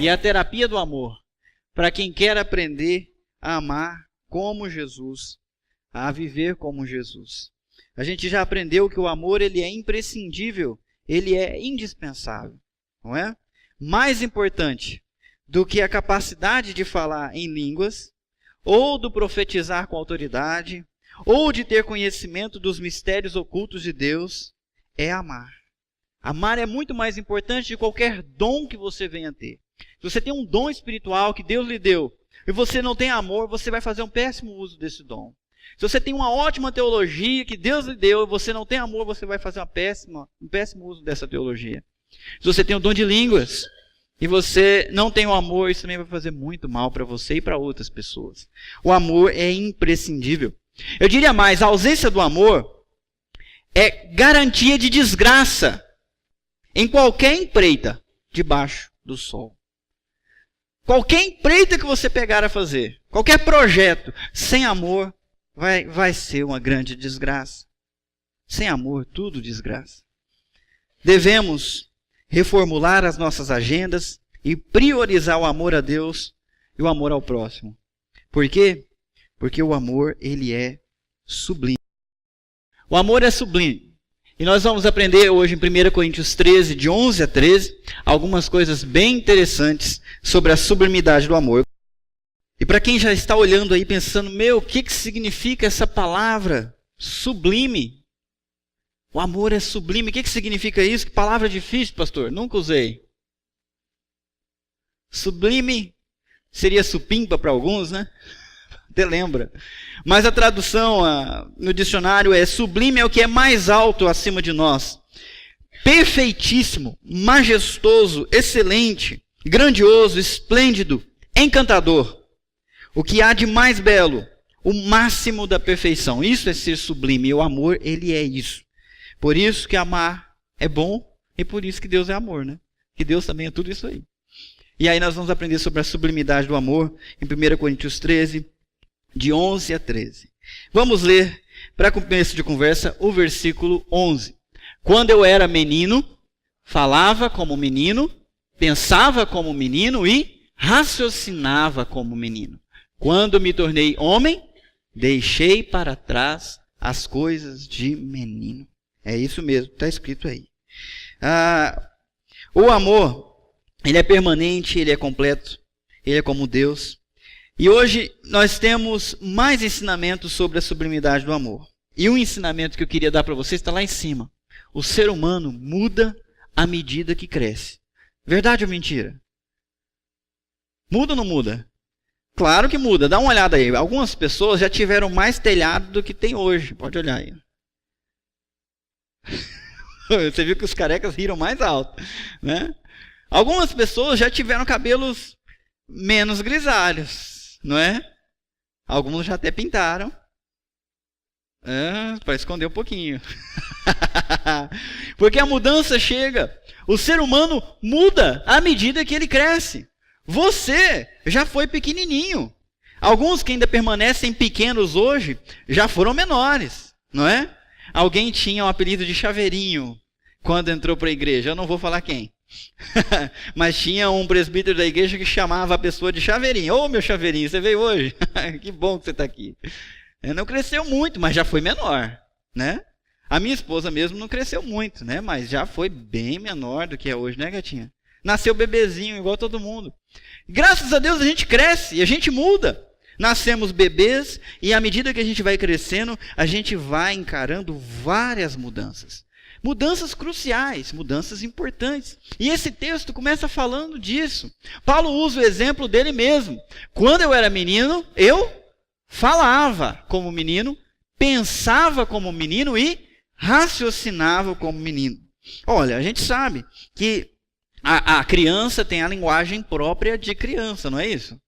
e a terapia do amor para quem quer aprender a amar como Jesus, a viver como Jesus. A gente já aprendeu que o amor ele é imprescindível, ele é indispensável, não é? Mais importante do que a capacidade de falar em línguas, ou do profetizar com autoridade, ou de ter conhecimento dos mistérios ocultos de Deus, é amar. Amar é muito mais importante de qualquer dom que você venha ter. Se você tem um dom espiritual que Deus lhe deu, e você não tem amor, você vai fazer um péssimo uso desse dom. Se você tem uma ótima teologia que Deus lhe deu, e você não tem amor, você vai fazer um péssimo uso dessa teologia. Se você tem o dom de línguas, e você não tem o amor, isso também vai fazer muito mal para você e para outras pessoas. O amor é imprescindível. Eu diria mais, a ausência do amor é garantia de desgraça em qualquer empreita debaixo do sol. Qualquer empreita que você pegar a fazer, qualquer projeto, sem amor, vai ser uma grande desgraça. Sem amor, tudo desgraça. Devemos reformular as nossas agendas e priorizar o amor a Deus e o amor ao próximo. Por quê? Porque o amor, ele é sublime. O amor é sublime. E nós vamos aprender hoje em 1 Coríntios 13, de 11 a 13, algumas coisas bem interessantes sobre a sublimidade do amor. E para quem já está olhando aí pensando, o que significa essa palavra sublime? O amor é sublime. O que significa isso? Que palavra difícil, pastor. Nunca usei. Sublime seria supimpa para alguns, né? Até lembra. Mas a tradução no dicionário é: sublime é o que é mais alto acima de nós. Perfeitíssimo, majestoso, excelente, grandioso, esplêndido, encantador. O que há de mais belo, o máximo da perfeição. Isso é ser sublime. E o amor, ele é isso. Por isso que amar é bom e por isso que Deus é amor, né? Que Deus também é tudo isso aí. E aí nós vamos aprender sobre a sublimidade do amor em 1 Coríntios 13, de 11 a 13. Vamos ler, para começo de conversa, o versículo 11. Quando eu era menino, falava como menino, pensava como menino e raciocinava como menino. Quando me tornei homem, deixei para trás as coisas de menino. É isso mesmo, está escrito aí. O amor, ele é permanente, ele é completo, ele é como Deus. E hoje nós temos mais ensinamentos sobre a sublimidade do amor. E um ensinamento que eu queria dar para vocês está lá em cima. O ser humano muda à medida que cresce. Verdade ou mentira? Muda ou não muda? Claro que muda. Dá uma olhada aí. Algumas pessoas já tiveram mais telhado do que tem hoje. Pode olhar aí. Você viu que os carecas riram mais alto, né? Algumas pessoas já tiveram cabelos menos grisalhos, não é? Alguns já até pintaram. Para esconder um pouquinho. Porque a mudança chega. O ser humano muda à medida que ele cresce. Você já foi pequenininho. Alguns que ainda permanecem pequenos hoje já foram menores, não é? Alguém tinha o apelido de Chaveirinho quando entrou para a igreja. Eu não vou falar quem. Mas tinha um presbítero da igreja que chamava a pessoa de Chaveirinho. Ô, meu Chaveirinho, você veio hoje? Que bom que você está aqui. Não cresceu muito, mas já foi menor, né? A minha esposa mesmo não cresceu muito, né? Mas já foi bem menor do que é hoje, né, gatinha? Nasceu bebezinho, igual todo mundo. Graças a Deus a gente cresce e a gente muda. Nascemos bebês e à medida que a gente vai crescendo, a gente vai encarando várias mudanças. Mudanças cruciais, mudanças importantes. E esse texto começa falando disso. Paulo usa o exemplo dele mesmo. Quando eu era menino, eu falava como menino, pensava como menino e raciocinava como menino. Olha, a gente sabe que a criança tem a linguagem própria de criança, não é isso?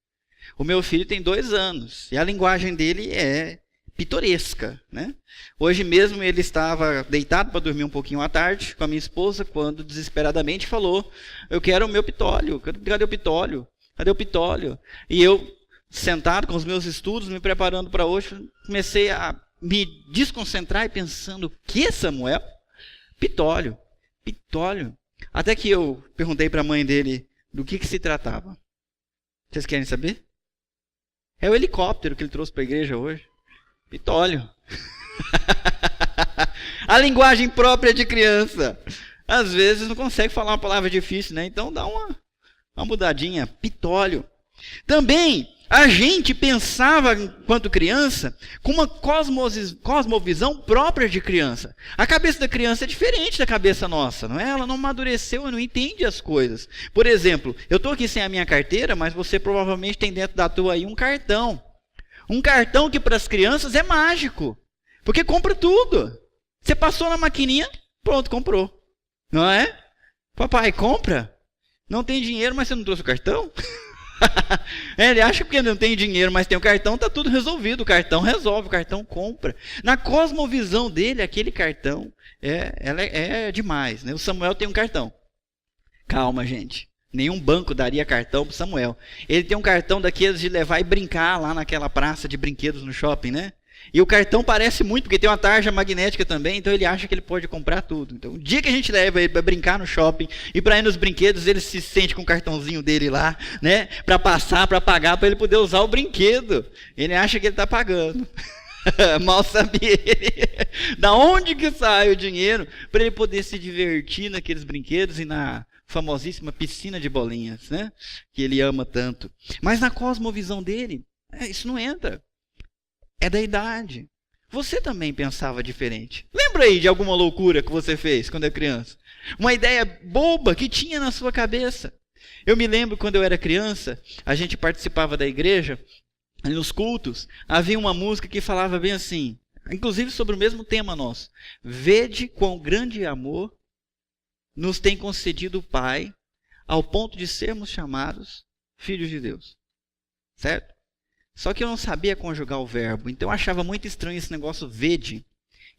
O meu filho tem 2 anos e a linguagem dele é pitoresca, né? Hoje mesmo ele estava deitado para dormir um pouquinho à tarde com a minha esposa quando desesperadamente falou: eu quero o meu pitólio, cadê o pitólio? Cadê o pitólio? E eu, sentado com os meus estudos, me preparando para hoje, comecei a me desconcentrar e pensando: o que, Samuel? Pitólio, pitólio. Até que eu perguntei para a mãe dele: Do que se tratava? Vocês querem saber? É o helicóptero que ele trouxe para a igreja hoje. Pitólio. A linguagem própria de criança. Às vezes não consegue falar uma palavra difícil, né? Então dá uma mudadinha. Pitólio. Também a gente pensava, enquanto criança, com uma cosmovisão própria de criança. A cabeça da criança é diferente da cabeça nossa, não é? Ela não amadureceu, não entende as coisas. Por exemplo, eu estou aqui sem a minha carteira, mas você provavelmente tem dentro da tua aí um cartão. Um cartão que para as crianças é mágico, porque compra tudo. Você passou na maquininha, pronto, comprou. Não é? Papai, compra? Não tem dinheiro, mas você não trouxe o cartão? Ele acha que não tem dinheiro, mas tem o cartão, está tudo resolvido. O cartão resolve, o cartão compra. Na cosmovisão dele, aquele cartão é demais, né? O Samuel tem um cartão. Calma, gente. Nenhum banco daria cartão para o Samuel. Ele tem um cartão daqueles de levar e brincar lá naquela praça de brinquedos no shopping, né? E o cartão parece muito, porque tem uma tarja magnética também, então ele acha que ele pode comprar tudo. Então, o dia que a gente leva ele para brincar no shopping e para ir nos brinquedos, ele se sente com o cartãozinho dele lá, né? Para passar, para pagar, para ele poder usar o brinquedo. Ele acha que ele está pagando. Mal sabia ele. Da onde que sai o dinheiro para ele poder se divertir naqueles brinquedos e na famosíssima piscina de bolinhas, né? Que ele ama tanto. Mas na cosmovisão dele, isso não entra. É da idade. Você também pensava diferente. Lembra aí de alguma loucura que você fez quando era criança? Uma ideia boba que tinha na sua cabeça. Eu me lembro quando eu era criança, a gente participava da igreja, nos cultos, havia uma música que falava bem assim, inclusive sobre o mesmo tema nosso. Vede quão grande amor nos tem concedido o Pai, ao ponto de sermos chamados filhos de Deus. Certo? Só que eu não sabia conjugar o verbo, então eu achava muito estranho esse negócio vede.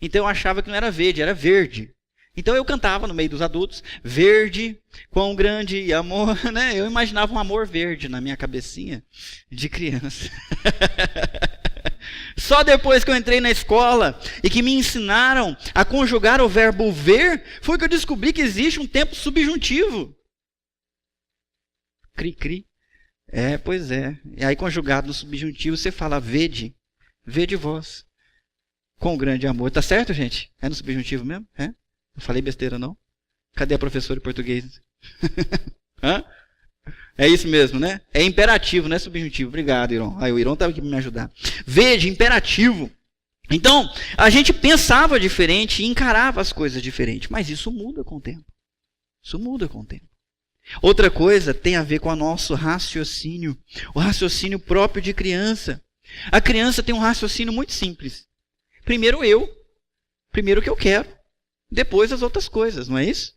Então eu achava que não era verde, era verde. Então eu cantava no meio dos adultos, verde, quão grande amor, né? Eu imaginava um amor verde na minha cabecinha de criança. Só depois que eu entrei na escola e que me ensinaram a conjugar o verbo ver, foi que eu descobri que existe um tempo subjuntivo. Cri-cri. Pois é. E aí, conjugado no subjuntivo, você fala vede vós, com grande amor. Tá certo, gente? É no subjuntivo mesmo? Não falei besteira, não? Cadê a professora de português? Hã? É isso mesmo, né? É imperativo, não é subjuntivo. Obrigado, Iron. O Iron estava aqui para me ajudar. Vede, imperativo. Então, a gente pensava diferente e encarava as coisas diferente. Mas isso muda com o tempo. Isso muda com o tempo. Outra coisa tem a ver com o nosso raciocínio, o raciocínio próprio de criança. A criança tem um raciocínio muito simples. Primeiro primeiro o que eu quero, depois as outras coisas, não é isso?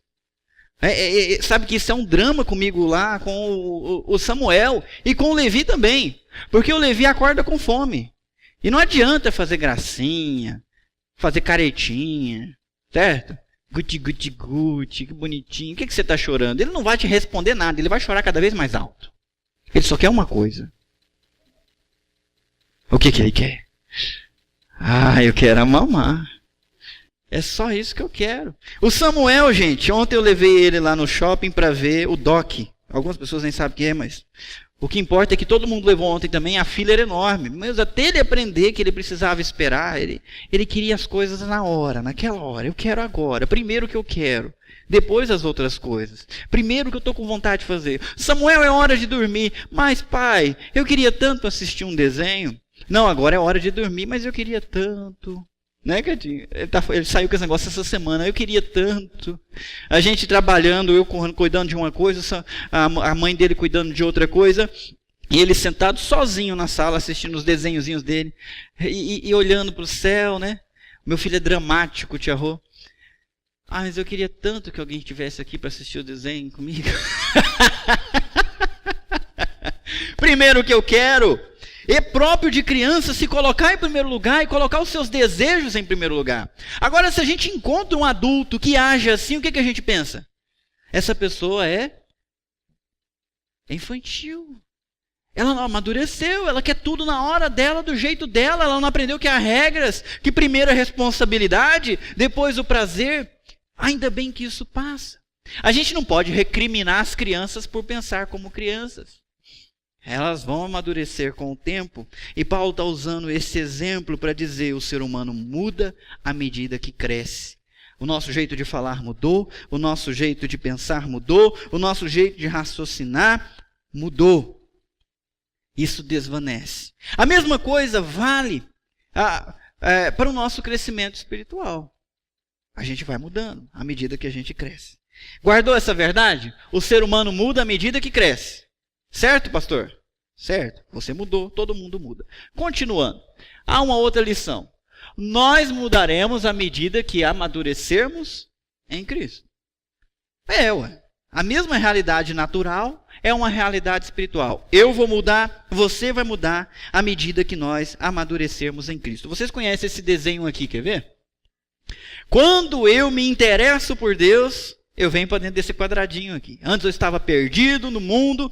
Sabe que isso é um drama comigo lá, com o Samuel e com o Levi também, porque o Levi acorda com fome. E não adianta fazer gracinha, fazer caretinha, certo? Guti, guti, guti, que bonitinho. O que você está chorando? Ele não vai te responder nada, ele vai chorar cada vez mais alto. Ele só quer uma coisa. O que ele quer? Eu quero a mamar. É só isso que eu quero. O Samuel, gente, ontem eu levei ele lá no shopping para ver o Doc. Algumas pessoas nem sabem o que é, mas o que importa é que todo mundo levou ontem também, a fila era enorme. Mas até ele aprender que ele precisava esperar, ele queria as coisas na hora, naquela hora. Eu quero agora, primeiro o que eu quero, depois as outras coisas. Primeiro o que eu estou com vontade de fazer. Samuel, é hora de dormir. Mas pai, eu queria tanto assistir um desenho. Não, agora é hora de dormir, mas eu queria tanto. Né, Cadinho? Ele saiu com esse negócio essa semana. Eu queria tanto. A gente trabalhando, eu cuidando de uma coisa, a mãe dele cuidando de outra coisa. E ele sentado sozinho na sala, assistindo os desenhozinhos dele. E olhando para o céu, né? Meu filho é dramático, tia Rô. Mas eu queria tanto que alguém estivesse aqui para assistir o desenho comigo. Primeiro o que eu quero. É próprio de criança se colocar em primeiro lugar e colocar os seus desejos em primeiro lugar. Agora, se a gente encontra um adulto que age assim, o que a gente pensa? Essa pessoa é infantil. Ela não amadureceu, ela quer tudo na hora dela, do jeito dela. Ela não aprendeu que há regras, que primeiro a responsabilidade, depois o prazer. Ainda bem que isso passa. A gente não pode recriminar as crianças por pensar como crianças. Elas vão amadurecer com o tempo. E Paulo está usando esse exemplo para dizer: o ser humano muda à medida que cresce. O nosso jeito de falar mudou, o nosso jeito de pensar mudou, o nosso jeito de raciocinar mudou. Isso desvanece. A mesma coisa vale para o nosso crescimento espiritual. A gente vai mudando à medida que a gente cresce. Guardou essa verdade? O ser humano muda à medida que cresce. Certo, pastor? Certo. Você mudou, todo mundo muda. Continuando. Há uma outra lição. Nós mudaremos à medida que amadurecermos em Cristo. Ué. A mesma realidade natural é uma realidade espiritual. Eu vou mudar, você vai mudar à medida que nós amadurecermos em Cristo. Vocês conhecem esse desenho aqui, quer ver? Quando eu me interesso por Deus, eu venho para dentro desse quadradinho aqui. Antes eu estava perdido no mundo,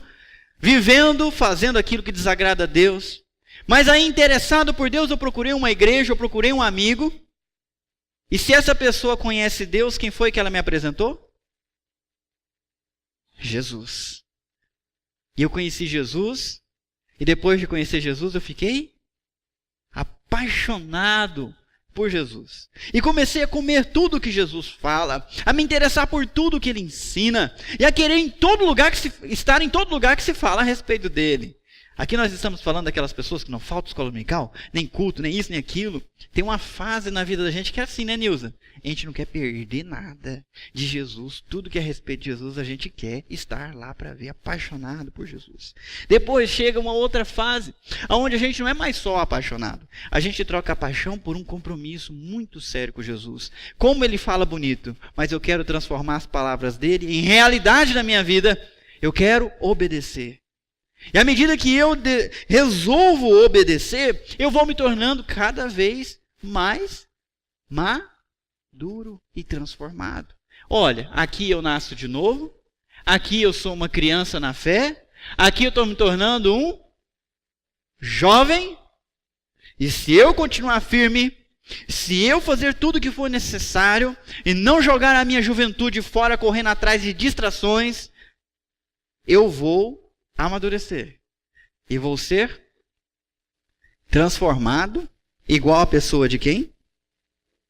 vivendo, fazendo aquilo que desagrada a Deus. Mas aí, interessado por Deus, eu procurei uma igreja, eu procurei um amigo. E se essa pessoa conhece Deus, quem foi que ela me apresentou? Jesus. E eu conheci Jesus, e depois de conhecer Jesus, eu fiquei apaixonado por Jesus. E comecei a comer tudo que Jesus fala, a me interessar por tudo que ele ensina, e a querer estar em todo lugar que se fala a respeito dele. Aqui nós estamos falando daquelas pessoas que não faltam escola dominical, nem culto, nem isso, nem aquilo. Tem uma fase na vida da gente que é assim, né, Nilza? A gente não quer perder nada de Jesus. Tudo que é a respeito de Jesus, a gente quer estar lá para ver, apaixonado por Jesus. Depois chega uma outra fase, onde a gente não é mais só apaixonado. A gente troca a paixão por um compromisso muito sério com Jesus. Como ele fala bonito, mas eu quero transformar as palavras dele em realidade na minha vida. Eu quero obedecer. E à medida que eu resolvo obedecer, eu vou me tornando cada vez mais maduro e transformado. Olha, aqui eu nasço de novo, aqui eu sou uma criança na fé, aqui eu estou me tornando um jovem, e se eu continuar firme, se eu fazer tudo o que for necessário, e não jogar a minha juventude fora correndo atrás de distrações, eu vou amadurecer. E vou ser transformado igual a pessoa de quem?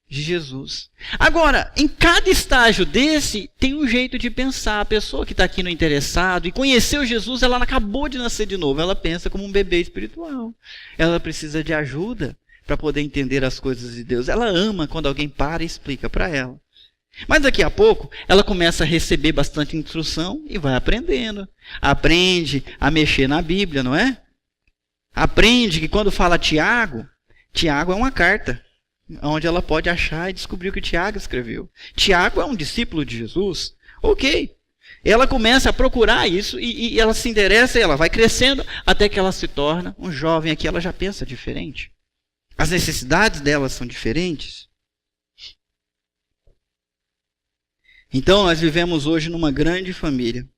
De Jesus. Agora, em cada estágio desse, tem um jeito de pensar. A pessoa que está aqui no interessado e conheceu Jesus, ela acabou de nascer de novo. Ela pensa como um bebê espiritual. Ela precisa de ajuda para poder entender as coisas de Deus. Ela ama quando alguém para e explica para ela. Mas daqui a pouco, ela começa a receber bastante instrução e vai aprendendo. Aprende a mexer na Bíblia, não é? Aprende que quando fala Tiago, Tiago é uma carta, onde ela pode achar e descobrir o que Tiago escreveu. Tiago é um discípulo de Jesus. Ok. Ela começa a procurar isso e ela se interessa e ela vai crescendo até que ela se torna um jovem. Aqui ela já pensa diferente. As necessidades dela são diferentes. Então, nós vivemos hoje numa grande família,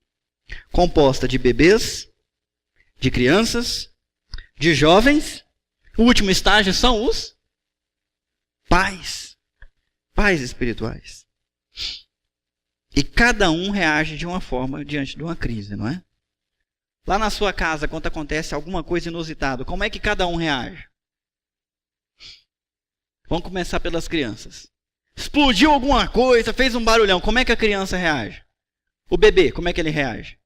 composta de bebês, de crianças, de jovens. O último estágio são os pais espirituais. E cada um reage de uma forma diante de uma crise, não é? Lá na sua casa, quando acontece alguma coisa inusitada, como é que cada um reage? Vamos começar pelas crianças. Explodiu alguma coisa, fez um barulhão. Como é que a criança reage? O bebê, como é que ele reage?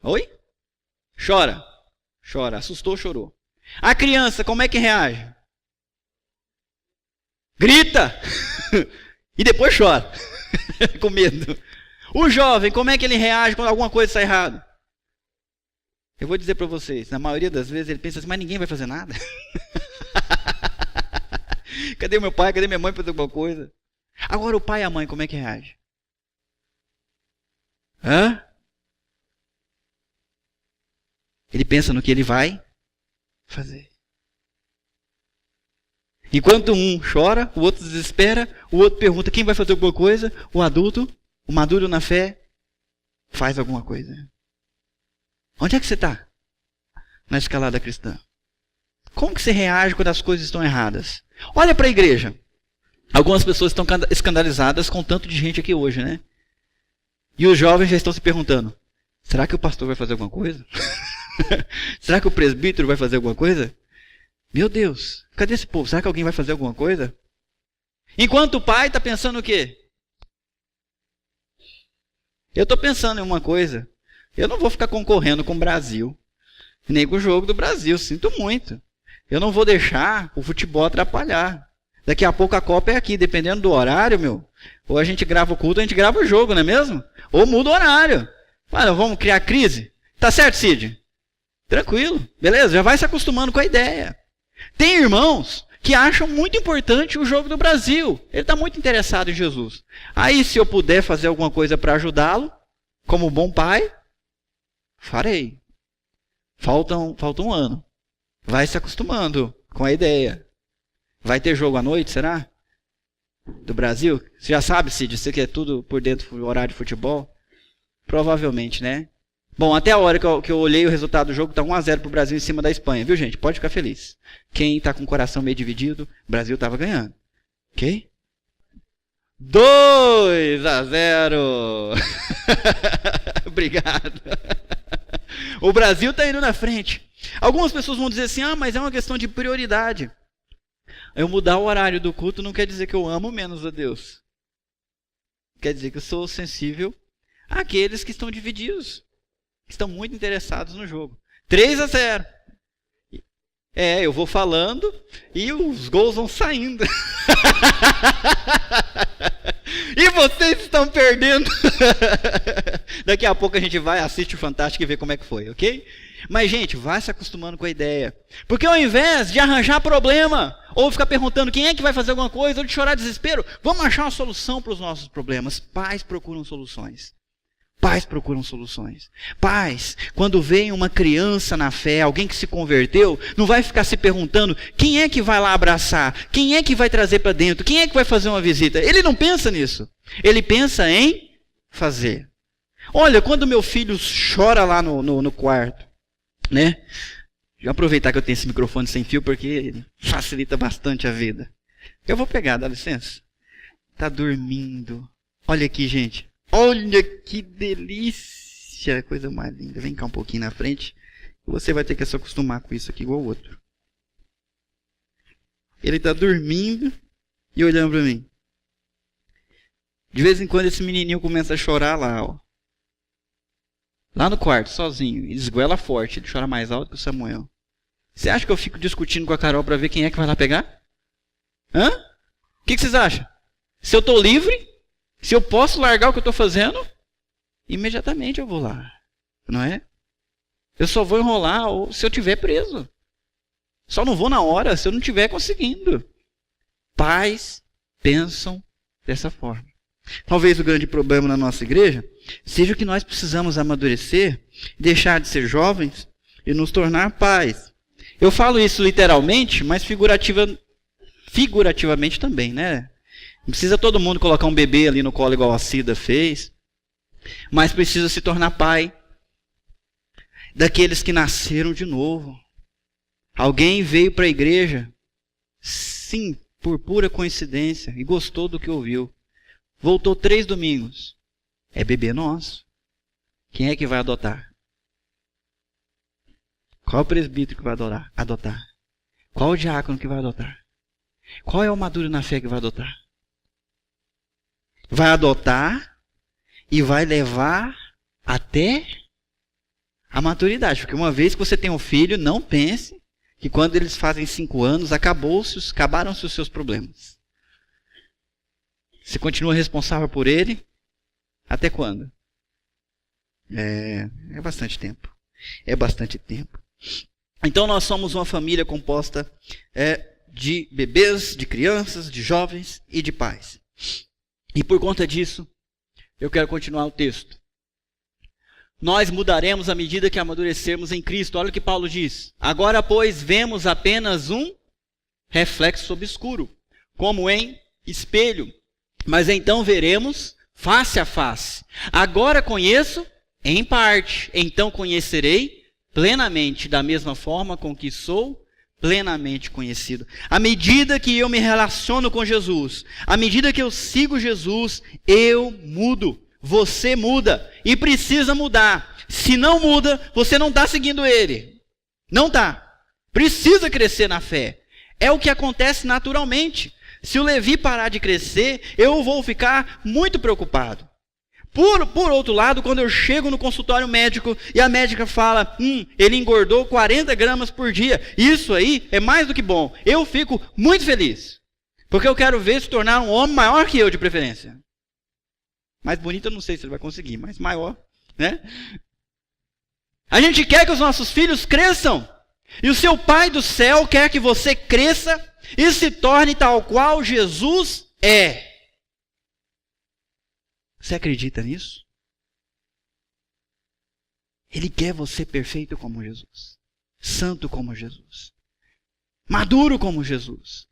Oi? Chora. Chora. Assustou, chorou. A criança, como é que reage? Grita. E depois chora. Com medo. O jovem, como é que ele reage quando alguma coisa sai errado? Eu vou dizer para vocês, na maioria das vezes ele pensa assim, mas ninguém vai fazer nada. Cadê meu pai? Cadê minha mãe para fazer alguma coisa? Agora o pai e a mãe, como é que reage? Hã? Ele pensa no que ele vai fazer. Enquanto um chora, o outro desespera, o outro pergunta quem vai fazer alguma coisa, o adulto, o maduro na fé, faz alguma coisa. Onde é que você está na escalada cristã? Como que você reage quando as coisas estão erradas? Olha para a igreja. Algumas pessoas estão escandalizadas com tanto de gente aqui hoje, né? E os jovens já estão se perguntando, será que o pastor vai fazer alguma coisa? Será que o presbítero vai fazer alguma coisa? Meu Deus, cadê esse povo? Será que alguém vai fazer alguma coisa? Enquanto o pai está pensando o quê? Eu estou pensando em uma coisa. Eu não vou ficar concorrendo com o Brasil, nem com o jogo do Brasil, sinto muito. Eu não vou deixar o futebol atrapalhar. Daqui a pouco a Copa é aqui, dependendo do horário, meu. Ou a gente grava o culto, ou a gente grava o jogo, não é mesmo? Ou muda o horário. Mas vamos criar crise? Tá certo, Cid? Tranquilo, beleza, já vai se acostumando com a ideia. Tem irmãos que acham muito importante o jogo do Brasil. Ele está muito interessado em Jesus. Aí, se eu puder fazer alguma coisa para ajudá-lo, como bom pai, farei. Falta um ano. Vai se acostumando com a ideia. Vai ter jogo à noite, será? Do Brasil? Você já sabe, Cid, você que é tudo por dentro do horário de futebol? Provavelmente, né? Bom, até a hora que eu olhei o resultado do jogo, está 1-0 para o Brasil em cima da Espanha. Viu, gente? Pode ficar feliz. Quem está com o coração meio dividido, o Brasil estava ganhando. Ok? 2-0. Obrigado. O Brasil está indo na frente. Algumas pessoas vão dizer assim, mas é uma questão de prioridade. Eu mudar o horário do culto não quer dizer que eu amo menos a Deus. Quer dizer que eu sou sensível àqueles que estão divididos. Estão muito interessados no jogo. 3-0. Eu vou falando e os gols vão saindo. E vocês estão perdendo. Daqui a pouco a gente vai, assiste o Fantástico e vê como é que foi, ok? Mas, gente, vai se acostumando com a ideia. Porque ao invés de arranjar problema, ou ficar perguntando quem é que vai fazer alguma coisa, ou de chorar desespero, vamos achar uma solução para os nossos problemas. Pais procuram soluções. Pais procuram soluções. Pais, quando vem uma criança na fé, alguém que se converteu, não vai ficar se perguntando quem é que vai lá abraçar, quem é que vai trazer para dentro, quem é que vai fazer uma visita. Ele não pensa nisso. Ele pensa em fazer. Olha, quando meu filho chora lá no quarto, né? Vou aproveitar que eu tenho esse microfone sem fio porque facilita bastante a vida. Eu vou pegar, dá licença. Tá dormindo. Olha aqui, gente. Olha que delícia, coisa mais linda. Vem cá um pouquinho na frente. Você vai ter que se acostumar com isso aqui igual o outro. Ele está dormindo e olhando para mim. De vez em quando esse menininho começa a chorar lá, ó. Lá no quarto, sozinho. Ele esgoela forte, ele chora mais alto que o Samuel. Você acha que eu fico discutindo com a Carol para ver quem é que vai lá pegar? Hã? O que vocês acham? Se eu estou livre... Se eu posso largar o que eu estou fazendo, imediatamente eu vou lá. Não é? Eu só vou enrolar ou se eu estiver preso. Só não vou na hora se eu não estiver conseguindo. Pais pensam dessa forma. Talvez o grande problema na nossa igreja seja que nós precisamos amadurecer, deixar de ser jovens e nos tornar pais. Eu falo isso literalmente, mas figurativamente também, né? Não precisa todo mundo colocar um bebê ali no colo igual a Cida fez. Mas precisa se tornar pai daqueles que nasceram de novo. Alguém veio para a igreja, sim, por pura coincidência, e gostou do que ouviu. Voltou 3 domingos. É bebê nosso. Quem é que vai adotar? Qual é o presbítero que vai adotar? Qual é o diácono que vai adotar? Qual é o maduro na fé que vai adotar? Vai adotar e vai levar até a maturidade. Porque uma vez que você tem um filho, não pense que quando eles fazem 5 anos, acabaram-se os seus problemas. Você continua responsável por ele até quando? É bastante tempo. É bastante tempo. Então nós somos uma família composta de bebês, de crianças, de jovens e de pais. E por conta disso, eu quero continuar o texto. Nós mudaremos à medida que amadurecermos em Cristo. Olha o que Paulo diz. Agora, pois, vemos apenas um reflexo obscuro, como em espelho. Mas então veremos face a face. Agora conheço em parte, então conhecerei plenamente, da mesma forma com que sou plenamente conhecido. À medida que eu me relaciono com Jesus, à medida que eu sigo Jesus, eu mudo. Você muda e precisa mudar. Se não muda, você não está seguindo Ele. Não está. Precisa crescer na fé. É o que acontece naturalmente. Se o Levi parar de crescer, eu vou ficar muito preocupado. Por outro lado, quando eu chego no consultório médico e a médica fala, ele engordou 40 gramas por dia, isso aí é mais do que bom. Eu fico muito feliz, porque eu quero ver se tornar um homem maior que eu, de preferência. Mais bonito eu não sei se ele vai conseguir, mas maior, né? A gente quer que os nossos filhos cresçam, e o seu Pai do céu quer que você cresça e se torne tal qual Jesus é. Você acredita nisso? Ele quer você perfeito como Jesus, santo como Jesus, maduro como Jesus.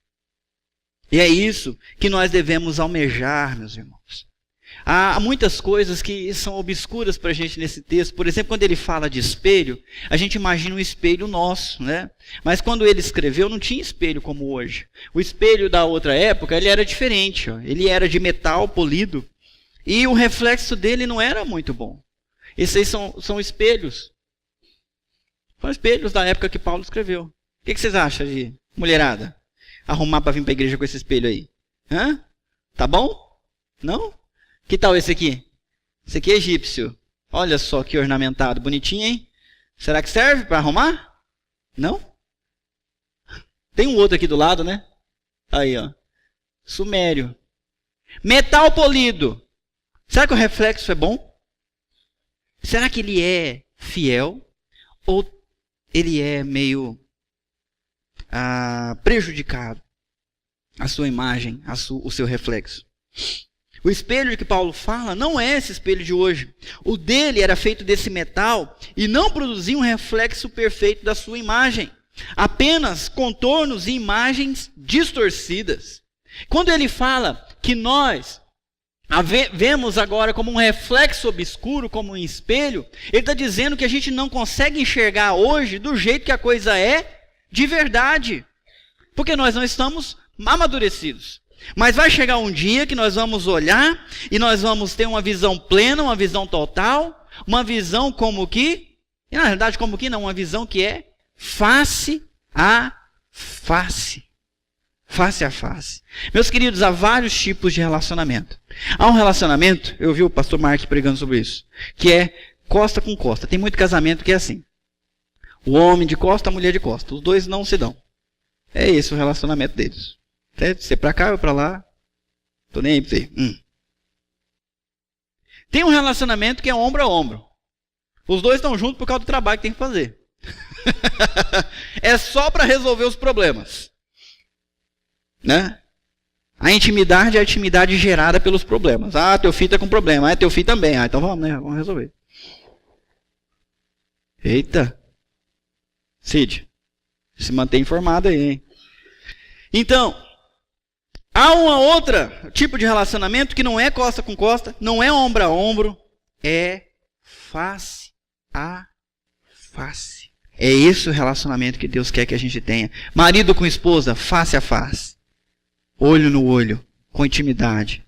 E é isso que nós devemos almejar, meus irmãos. Há muitas coisas que são obscuras para a gente nesse texto. Por exemplo, quando ele fala de espelho, a gente imagina um espelho nosso, né? Mas quando ele escreveu, não tinha espelho como hoje. O espelho da outra época, ele era diferente. Ele era de metal polido. E o reflexo dele não era muito bom. Esses aí são espelhos. São espelhos da época que Paulo escreveu. O que vocês acham de mulherada? Arrumar para vir para a igreja com esse espelho aí? Hã? Tá bom? Não? Que tal esse aqui? Esse aqui é egípcio. Olha só que ornamentado. Bonitinho, hein? Será que serve para arrumar? Não? Tem um outro aqui do lado, né? Aí, ó. Sumério. Metal polido. Será que o reflexo é bom? Será que ele é fiel? Ou ele é meio prejudicado? A sua imagem, o seu reflexo. O espelho de que Paulo fala não é esse espelho de hoje. O dele era feito desse metal e não produzia um reflexo perfeito da sua imagem. Apenas contornos e imagens distorcidas. Quando ele fala que nós vemos agora como um reflexo obscuro, como um espelho, ele está dizendo que a gente não consegue enxergar hoje do jeito que a coisa é de verdade. Porque nós não estamos amadurecidos. Mas vai chegar um dia que nós vamos olhar e nós vamos ter uma visão plena, uma visão total, uma visão como que, e na realidade como que não, uma visão que é face a face. Face a face. Meus queridos, há vários tipos de relacionamento. Há um relacionamento, eu vi o pastor Mark pregando sobre isso, que é costa com costa. Tem muito casamento que é assim. O homem de costa, a mulher de costa. Os dois não se dão. É esse o relacionamento deles. Você pra cá, eu pra lá. Tô nem aí pra você. Tem um relacionamento que é ombro a ombro. Os dois estão juntos por causa do trabalho que tem que fazer. É só para resolver os problemas. Né? A intimidade é a intimidade gerada pelos problemas. Teu filho tá com problema. Teu filho também. Então vamos, né? Vamos resolver. Eita. Cid, se mantém informado aí, hein? Então, há uma outra tipo de relacionamento que não é costa com costa, não é ombro a ombro, é face a face. É esse o relacionamento que Deus quer que a gente tenha. Marido com esposa, face a face. Olho no olho, com intimidade.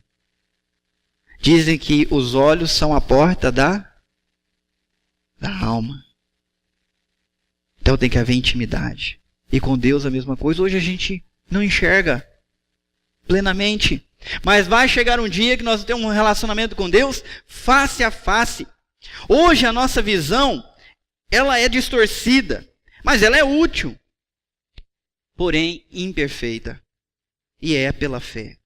Dizem que os olhos são a porta da alma. Então tem que haver intimidade. E com Deus a mesma coisa. Hoje a gente não enxerga plenamente. Mas vai chegar um dia que nós temos um relacionamento com Deus face a face. Hoje a nossa visão, ela é distorcida, mas ela é útil, porém imperfeita. E é pela fé.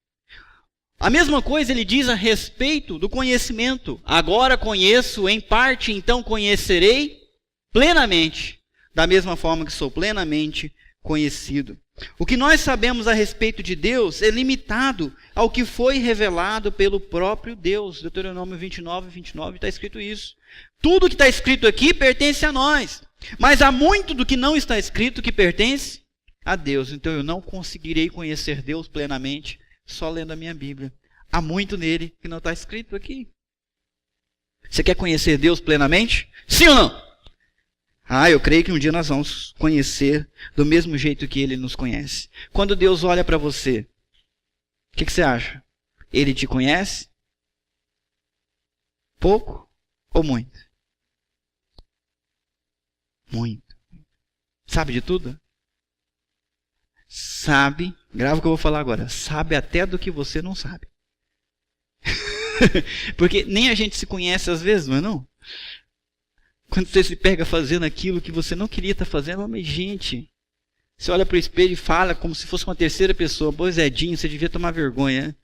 A mesma coisa ele diz a respeito do conhecimento. Agora conheço em parte, então conhecerei plenamente. Da mesma forma que sou plenamente conhecido. O que nós sabemos a respeito de Deus é limitado ao que foi revelado pelo próprio Deus. Deuteronômio 29 está escrito isso. Tudo que está escrito aqui pertence a nós. Mas há muito do que não está escrito que pertence a Deus. Então eu não conseguirei conhecer Deus plenamente só lendo a minha Bíblia. Há muito nele que não está escrito aqui. Você quer conhecer Deus plenamente? Sim ou não? Eu creio que um dia nós vamos conhecer do mesmo jeito que Ele nos conhece. Quando Deus olha para você, o que você acha? Ele te conhece? Pouco ou muito? Muito. Sabe de tudo? Sabe, grava o que eu vou falar agora, sabe até do que você não sabe. Porque nem a gente se conhece às vezes, não é não? Quando você se pega fazendo aquilo que você não queria estar fazendo, mas gente, você olha para o espelho e fala como se fosse uma terceira pessoa. Pois Edinho, você devia tomar vergonha.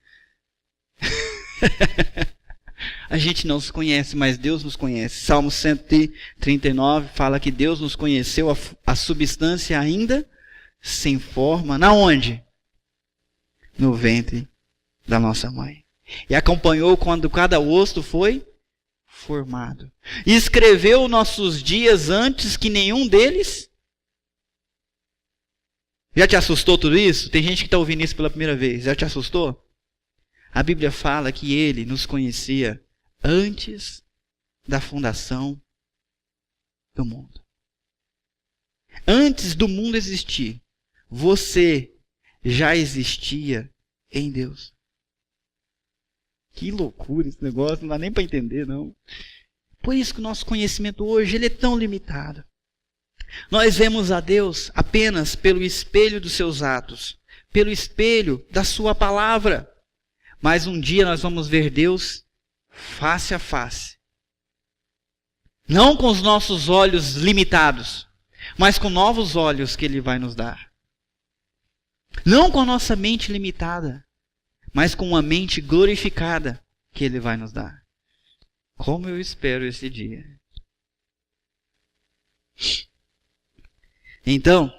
A gente não se conhece, mas Deus nos conhece. Salmo 139 fala que Deus nos conheceu a substância ainda sem forma. Na onde? No ventre da nossa mãe. E acompanhou quando cada osso foi formado. E escreveu nossos dias antes que nenhum deles. Já te assustou tudo isso? Tem gente que está ouvindo isso pela primeira vez. Já te assustou? A Bíblia fala que Ele nos conhecia antes da fundação do mundo. Antes do mundo existir, você já existia em Deus. Que loucura esse negócio, não dá nem para entender, não. Por isso que o nosso conhecimento hoje ele é tão limitado. Nós vemos a Deus apenas pelo espelho dos seus atos, pelo espelho da sua palavra. Mas um dia nós vamos ver Deus face a face. Não com os nossos olhos limitados, mas com novos olhos que Ele vai nos dar. Não com a nossa mente limitada, mas com uma mente glorificada que Ele vai nos dar. Como eu espero esse dia. Então,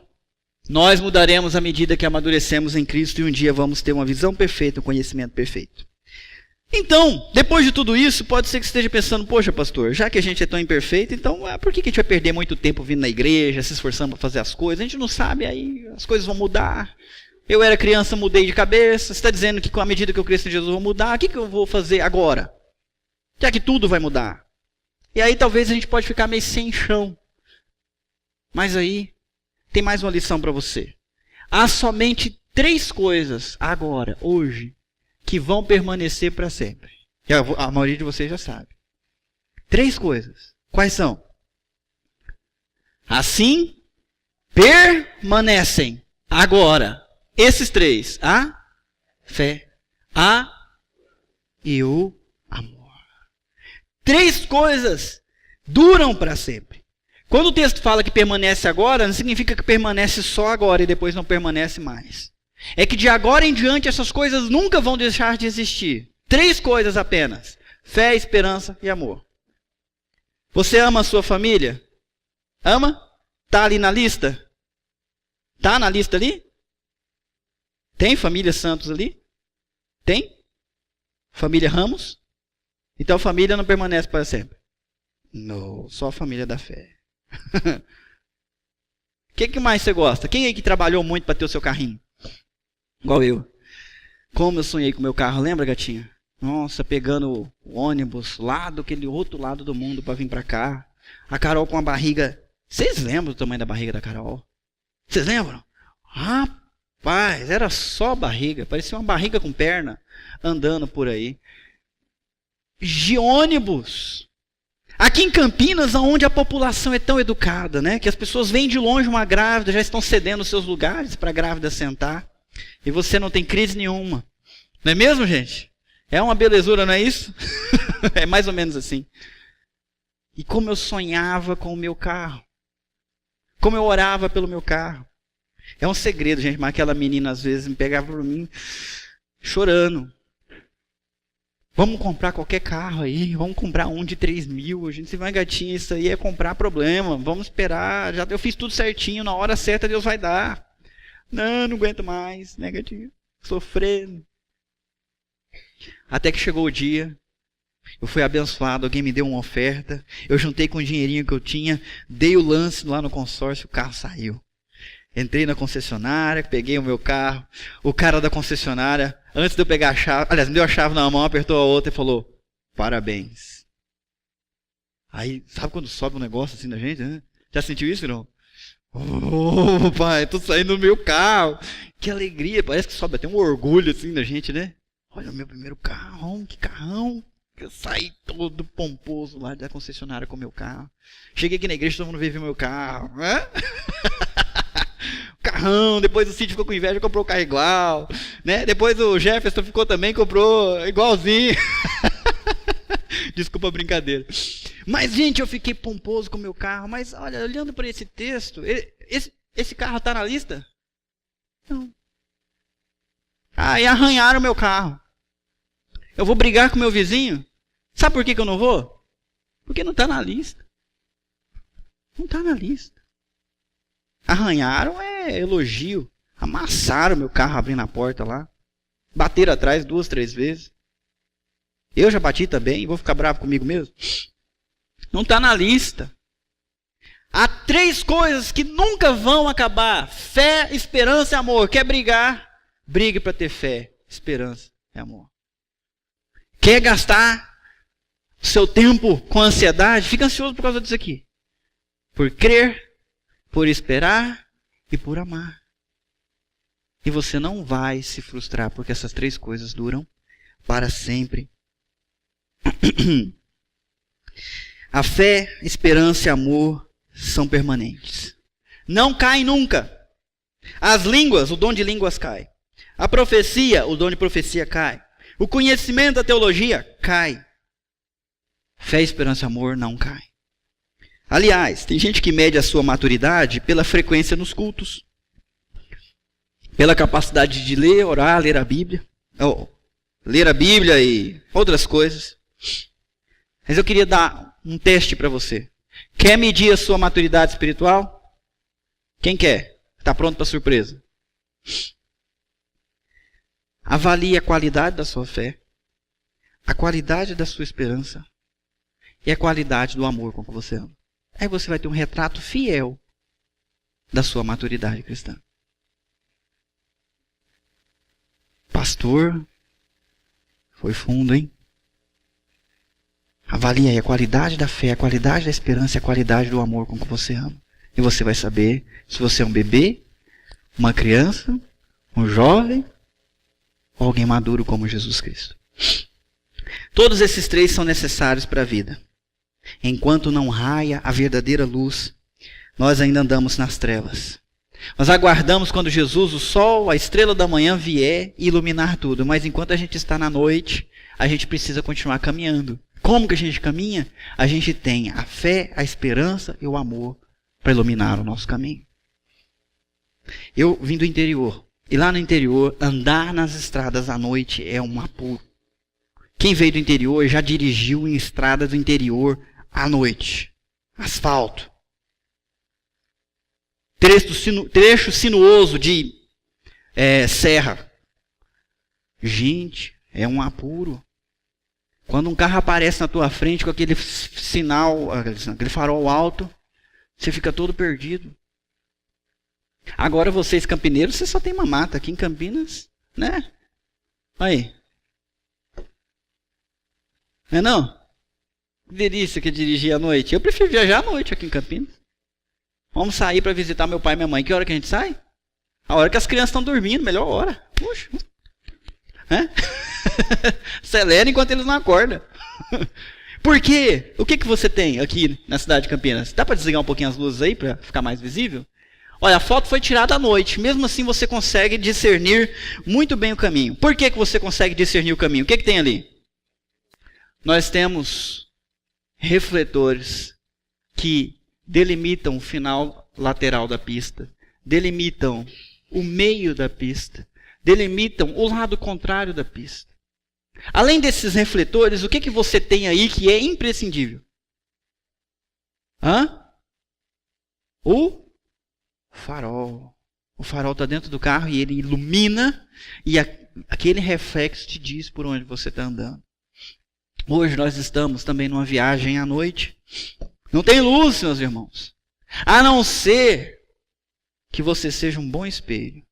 nós mudaremos à medida que amadurecemos em Cristo e um dia vamos ter uma visão perfeita, um conhecimento perfeito. Então, depois de tudo isso, pode ser que você esteja pensando, poxa pastor, já que a gente é tão imperfeito, então por que a gente vai perder muito tempo vindo na igreja, se esforçando para fazer as coisas? A gente não sabe, aí as coisas vão mudar. Eu era criança, mudei de cabeça. Você está dizendo que com a medida que eu cresço em Jesus eu vou mudar. O que eu vou fazer agora? Já que tudo vai mudar. E aí talvez a gente pode ficar meio sem chão. Mas aí tem mais uma lição para você. Há somente 3 coisas agora, hoje, que vão permanecer para sempre. A maioria de vocês já sabe. 3 coisas. Quais são? Assim permanecem agora. Esses 3, a fé, a e o amor. 3 coisas duram para sempre. Quando o texto fala que permanece agora, não significa que permanece só agora e depois não permanece mais. É que de agora em diante essas coisas nunca vão deixar de existir. 3 coisas apenas: fé, esperança e amor. Você ama a sua família? Ama? Está ali na lista? Está na lista ali? Tem família Santos ali? Tem? Família Ramos? Então a família não permanece para sempre. Não, só a família da fé. O que mais você gosta? Quem aí que trabalhou muito para ter o seu carrinho? Igual eu. Como eu sonhei com o meu carro, lembra, gatinha? Nossa, pegando o ônibus lá do aquele outro lado do mundo para vir para cá. A Carol com a barriga. Vocês lembram do tamanho da barriga da Carol? Vocês lembram? Rapaz, era só barriga. Parecia uma barriga com perna andando por aí. De ônibus. Aqui em Campinas, onde a população é tão educada, né? Que as pessoas vêm de longe uma grávida, já estão cedendo os seus lugares para a grávida sentar. E você não tem crise nenhuma. Não é mesmo, gente? É uma belezura, não é isso? É mais ou menos assim. E como eu sonhava com o meu carro. Como eu orava pelo meu carro. É um segredo, gente, mas aquela menina às vezes me pegava por mim chorando. Vamos comprar qualquer carro aí, vamos comprar um de 3 mil. A gente se vai, gatinha, isso aí é comprar problema. Vamos esperar, eu fiz tudo certinho, na hora certa Deus vai dar. Não aguento mais, né, gatinha? Sofrendo. Até que chegou o dia, eu fui abençoado, alguém me deu uma oferta, eu juntei com o dinheirinho que eu tinha, dei o lance lá no consórcio, o carro saiu. Entrei na concessionária, peguei o meu carro, o cara da concessionária, antes de eu pegar a chave, aliás, me deu a chave na mão, apertou a outra e falou, parabéns. Aí, sabe quando sobe um negócio assim da gente, né? Já sentiu isso, não? Oh, pai, tô saindo do meu carro. Que alegria, parece que sobe até um orgulho assim da gente, né? Olha o meu primeiro carro, que carrão. Eu saí todo pomposo lá da concessionária com o meu carro. Cheguei aqui na igreja, todo mundo veio ver meu carro. Né? Carrão, depois o Cid ficou com inveja, comprou o carro igual. Né? Depois o Jefferson ficou também, comprou igualzinho. Desculpa a brincadeira. Mas, gente, eu fiquei pomposo com o meu carro. Mas, olha, olhando para esse texto, esse carro está na lista? Não. E arranharam o meu carro. Eu vou brigar com o meu vizinho? Sabe por que eu não vou? Porque não está na lista. Não está na lista. Arranharam é elogio. Amassaram meu carro abrindo a porta lá. Bateram atrás 2, 3 vezes. Eu já bati também. Vou ficar bravo comigo mesmo? Não está na lista. Há 3 coisas que nunca vão acabar. Fé, esperança e amor. Quer brigar? Brigue para ter fé, esperança e amor. Quer gastar seu tempo com ansiedade? Fica ansioso por causa disso aqui. Por crer, por esperar e por amar. E você não vai se frustrar, porque essas 3 coisas duram para sempre. A fé, esperança e amor são permanentes. Não caem nunca. As línguas, o dom de línguas cai. A profecia, o dom de profecia cai. O conhecimento da teologia cai. Fé, esperança e amor não cai. Aliás, tem gente que mede a sua maturidade pela frequência nos cultos. Pela capacidade de ler, orar, ler a Bíblia. Ler a Bíblia e outras coisas. Mas eu queria dar um teste para você. Quer medir a sua maturidade espiritual? Quem quer? Está pronto para a surpresa? Avalie a qualidade da sua fé, a qualidade da sua esperança e a qualidade do amor com que você ama. Aí você vai ter um retrato fiel da sua maturidade cristã. Pastor, foi fundo, hein? Avalie aí a qualidade da fé, a qualidade da esperança e a qualidade do amor com que você ama. E você vai saber se você é um bebê, uma criança, um jovem ou alguém maduro como Jesus Cristo. Todos esses 3 são necessários para a vida. Enquanto não raia a verdadeira luz, nós ainda andamos nas trevas. Nós aguardamos quando Jesus, o sol, a estrela da manhã vier e iluminar tudo. Mas enquanto a gente está na noite, a gente precisa continuar caminhando. Como que a gente caminha? A gente tem a fé, a esperança e o amor para iluminar o nosso caminho. Eu vim do interior. E lá no interior, andar nas estradas à noite é um apuro. Quem veio do interior já dirigiu em estradas do interior à noite. Asfalto. Trecho sinuoso de serra. Gente, é um apuro. Quando um carro aparece na tua frente com aquele sinal, aquele farol alto, você fica todo perdido. Agora vocês campineiros, vocês só tem uma mata aqui em Campinas, né? Aí. Não é não? Que delícia que é dirigir à noite. Eu prefiro viajar à noite aqui em Campinas. Vamos sair para visitar meu pai e minha mãe. Que hora que a gente sai? A hora que as crianças estão dormindo, melhor hora. Puxa. Acelera enquanto eles não acordam. Por quê? O que você tem aqui na cidade de Campinas? Dá para desligar um pouquinho as luzes aí para ficar mais visível? Olha, a foto foi tirada à noite. Mesmo assim você consegue discernir muito bem o caminho. Por que você consegue discernir o caminho? O que tem ali? Nós temos refletores que delimitam o final lateral da pista, delimitam o meio da pista, delimitam o lado contrário da pista. Além desses refletores, o que você tem aí que é imprescindível? O farol. O farol está dentro do carro e ele ilumina e aquele reflexo te diz por onde você está andando. Hoje nós estamos também numa viagem à noite. Não tem luz, meus irmãos. A não ser que você seja um bom espelho.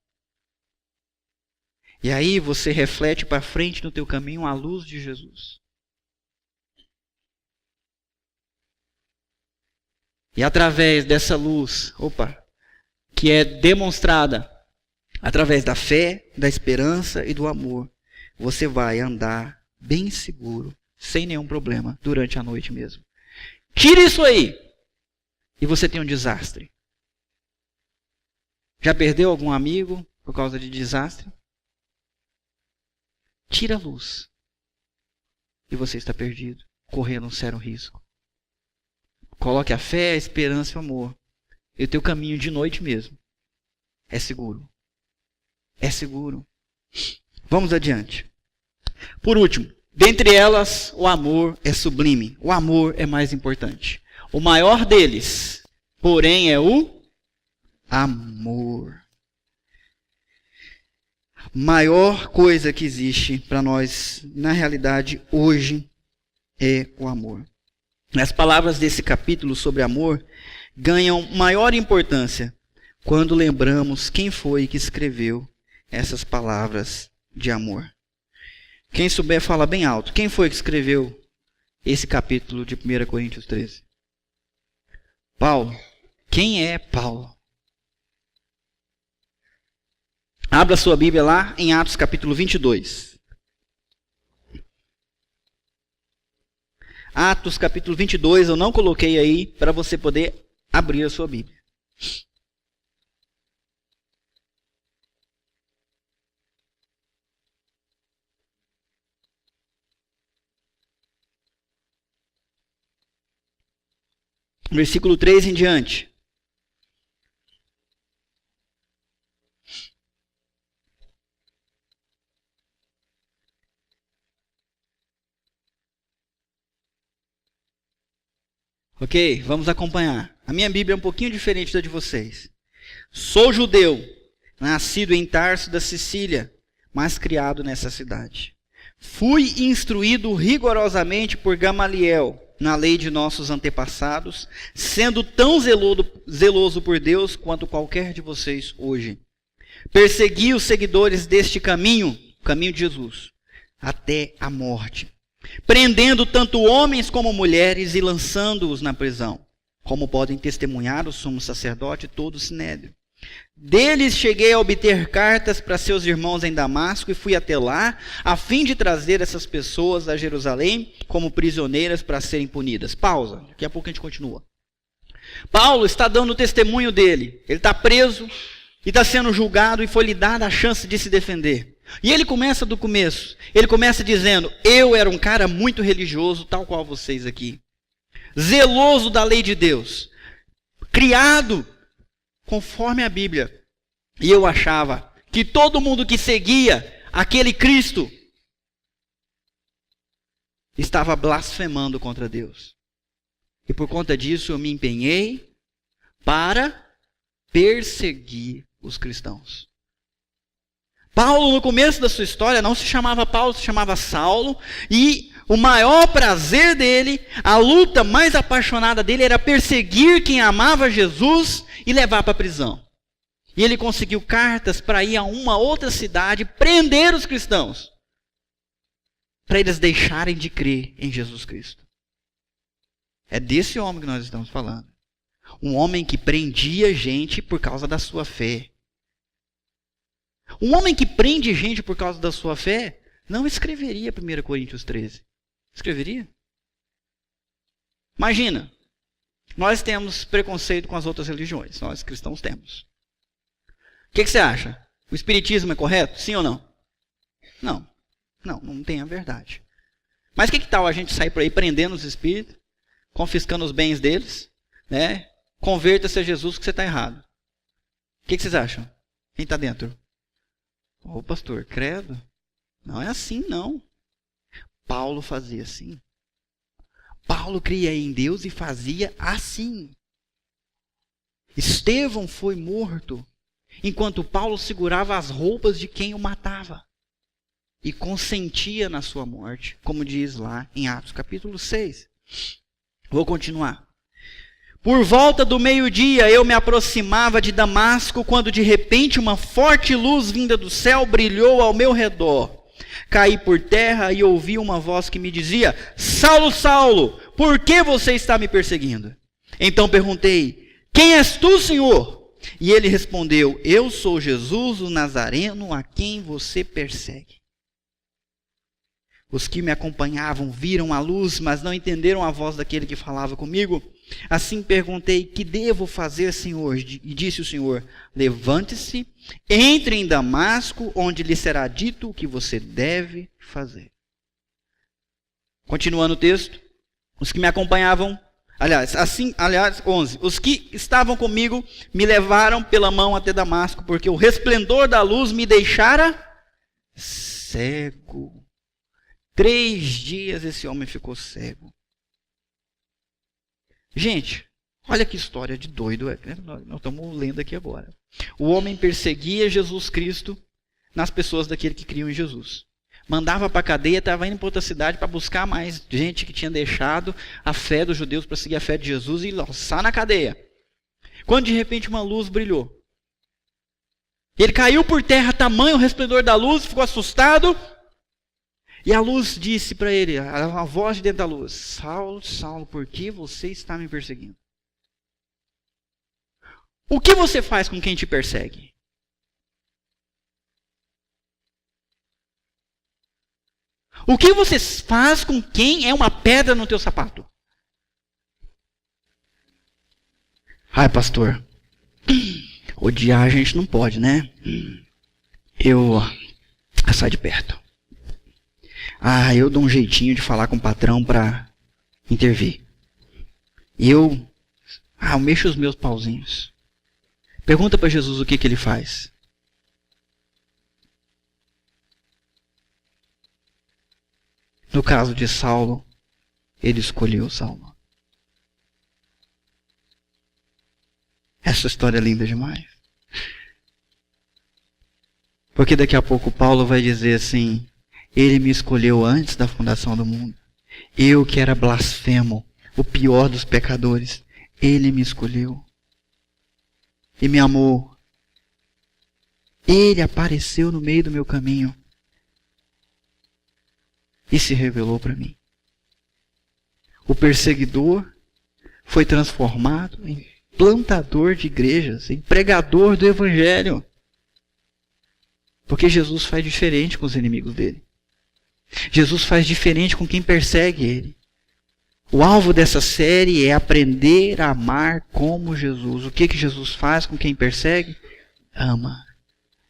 E aí você reflete para frente no teu caminho a luz de Jesus. E através dessa luz, que é demonstrada através da fé, da esperança e do amor, você vai andar bem seguro, sem nenhum problema, durante a noite mesmo. Tira isso aí e você tem um desastre. Já perdeu algum amigo por causa de desastre? Tira a luz e você está perdido, correndo um sério risco. Coloque a fé, a esperança e o amor. E o teu caminho de noite mesmo é seguro. É seguro. Vamos adiante. Por último, dentre elas, o amor é sublime. O amor é mais importante. O maior deles, porém, é o amor. A maior coisa que existe para nós, na realidade, hoje, é o amor. As palavras desse capítulo sobre amor ganham maior importância quando lembramos quem foi que escreveu essas palavras de amor. Quem souber, fala bem alto. Quem foi que escreveu esse capítulo de 1 Coríntios 13? Paulo. Quem é Paulo? Abra sua Bíblia lá em Atos capítulo 22. Atos capítulo 22, eu não coloquei aí para você poder abrir a sua Bíblia. Versículo 3 em diante. Ok, vamos acompanhar. A minha Bíblia é um pouquinho diferente da de vocês. Sou judeu, nascido em Tarso da Sicília, mas criado nessa cidade. Fui instruído rigorosamente por Gamaliel na lei de nossos antepassados, sendo tão zeloso por Deus quanto qualquer de vocês hoje. Persegui os seguidores deste caminho, o caminho de Jesus, até a morte, prendendo tanto homens como mulheres e lançando-os na prisão, como podem testemunhar o sumo sacerdote e todo o sinédrio. Deles cheguei a obter cartas para seus irmãos em Damasco e fui até lá, a fim de trazer essas pessoas a Jerusalém como prisioneiras para serem punidas. Pausa, daqui a pouco a gente continua. Paulo está dando o testemunho dele. Ele está preso e está sendo julgado e foi-lhe dada a chance de se defender. E ele começa do começo. Ele começa dizendo: eu era um cara muito religioso, tal qual vocês aqui. Zeloso da lei de Deus. Criado conforme a Bíblia. E eu achava que todo mundo que seguia aquele Cristo estava blasfemando contra Deus. E por conta disso eu me empenhei para perseguir os cristãos. Paulo, no começo da sua história, não se chamava Paulo, se chamava Saulo. E o maior prazer dele, a luta mais apaixonada dele era perseguir quem amava Jesus e levar para a prisão. E ele conseguiu cartas para ir a uma outra cidade, prender os cristãos, para eles deixarem de crer em Jesus Cristo. É desse homem que nós estamos falando. Um homem que prendia gente por causa da sua fé. Um homem que prende gente por causa da sua fé não escreveria 1 Coríntios 13. Escreveria? Imagina, nós temos preconceito com as outras religiões. Nós cristãos temos. O que você acha? O espiritismo é correto? Sim ou não? Não tem a verdade. Mas que tal a gente sair por aí prendendo os espíritos, confiscando os bens deles, né? Converta-se a Jesus que você está errado. O que vocês acham? Quem está dentro? Ô pastor, credo. Não é assim não. Paulo fazia assim. Paulo cria em Deus e fazia assim. Estevão foi morto enquanto Paulo segurava as roupas de quem o matava e consentia na sua morte, como diz lá em Atos capítulo 6. Vou continuar. Por volta do meio-dia eu me aproximava de Damasco, quando de repente uma forte luz vinda do céu brilhou ao meu redor. Caí por terra e ouvi uma voz que me dizia: Saulo, Saulo, por que você está me perseguindo? Então perguntei: quem és tu, Senhor? E ele respondeu: eu sou Jesus, o Nazareno, a quem você persegue. Os que me acompanhavam viram a luz, mas não entenderam a voz daquele que falava comigo. Assim perguntei: que devo fazer, Senhor? E disse o Senhor: levante-se, entre em Damasco, onde lhe será dito o que você deve fazer. Continuando o texto, os que me acompanhavam, 11, os que estavam comigo me levaram pela mão até Damasco, porque o resplendor da luz me deixara cego. 3 dias esse homem ficou cego. Gente, olha que história de doido. Nós estamos lendo aqui agora. O homem perseguia Jesus Cristo nas pessoas daquele que criam em Jesus. Mandava para a cadeia, estava indo para outra cidade para buscar mais gente que tinha deixado a fé dos judeus para seguir a fé de Jesus e lançar na cadeia. Quando de repente uma luz brilhou. Ele caiu por terra, tamanho o resplendor da luz, ficou assustado. E a luz disse para ele, a voz de dentro da luz: Saulo, Saulo, por que você está me perseguindo? O que você faz com quem te persegue? O que você faz com quem é uma pedra no teu sapato? Ai, pastor, odiar a gente não pode, né? Eu saio de perto. Eu dou um jeitinho de falar com o patrão para intervir. Eu mexo os meus pauzinhos. Pergunta para Jesus o que ele faz. No caso de Saulo, ele escolheu Saulo. Essa história é linda demais. Porque daqui a pouco Paulo vai dizer assim: ele me escolheu antes da fundação do mundo. Eu que era blasfemo, o pior dos pecadores. Ele me escolheu. E me amou. Ele apareceu no meio do meu caminho. E se revelou para mim. O perseguidor foi transformado em plantador de igrejas, em pregador do evangelho. Porque Jesus faz diferente com os inimigos dele. Jesus faz diferente com quem persegue ele. O alvo dessa série é aprender a amar como Jesus. O que Jesus faz com quem persegue? Ama,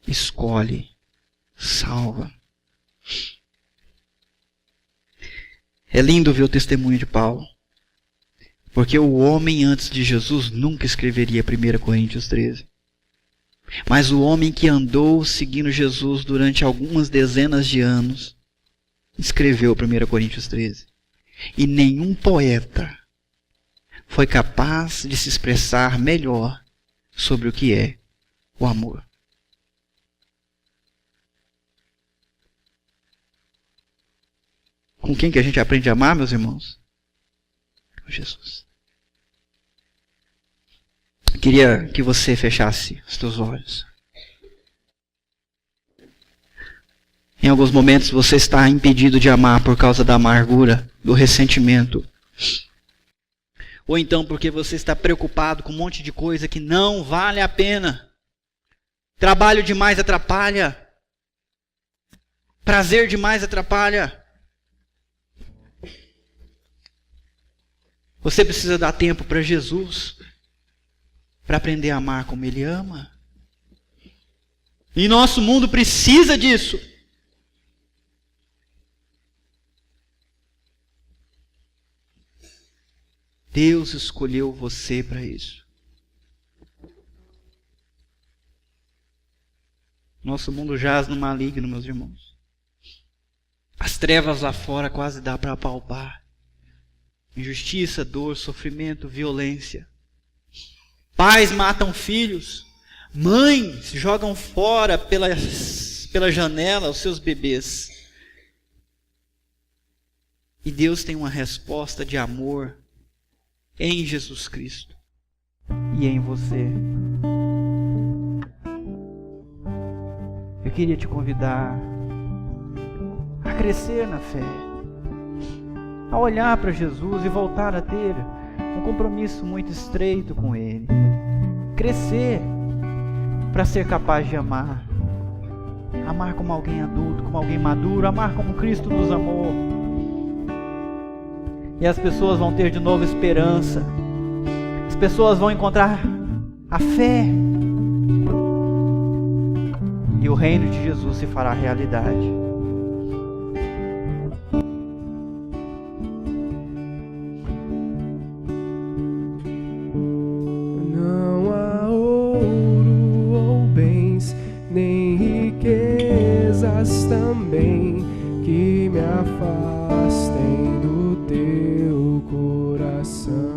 escolhe, salva. É lindo ver o testemunho de Paulo. Porque o homem antes de Jesus nunca escreveria 1 Coríntios 13. Mas o homem que andou seguindo Jesus durante algumas dezenas de anos escreveu 1 Coríntios 13. E nenhum poeta foi capaz de se expressar melhor sobre o que é o amor. Com quem que a gente aprende a amar, meus irmãos? Com Jesus. Eu queria que você fechasse os teus olhos. Em alguns momentos você está impedido de amar por causa da amargura, do ressentimento. Ou então porque você está preocupado com um monte de coisa que não vale a pena. Trabalho demais atrapalha. Prazer demais atrapalha. Você precisa dar tempo para Jesus, para aprender a amar como Ele ama. E nosso mundo precisa disso. Deus escolheu você para isso. Nosso mundo jaz no maligno, meus irmãos. As trevas lá fora quase dá para apalpar. Injustiça, dor, sofrimento, violência. Pais matam filhos. Mães jogam fora pela janela os seus bebês. E Deus tem uma resposta de amor em Jesus Cristo e em você. Eu queria te convidar a crescer na fé, a olhar para Jesus e voltar a ter um compromisso muito estreito com Ele. Crescer para ser capaz de amar. Amar como alguém adulto, como alguém maduro, amar como Cristo nos amou. E as pessoas vão ter de novo esperança. As pessoas vão encontrar a fé. E o reino de Jesus se fará realidade. Não há ouro ou bens, nem riquezas também, que me afastem do teu coração.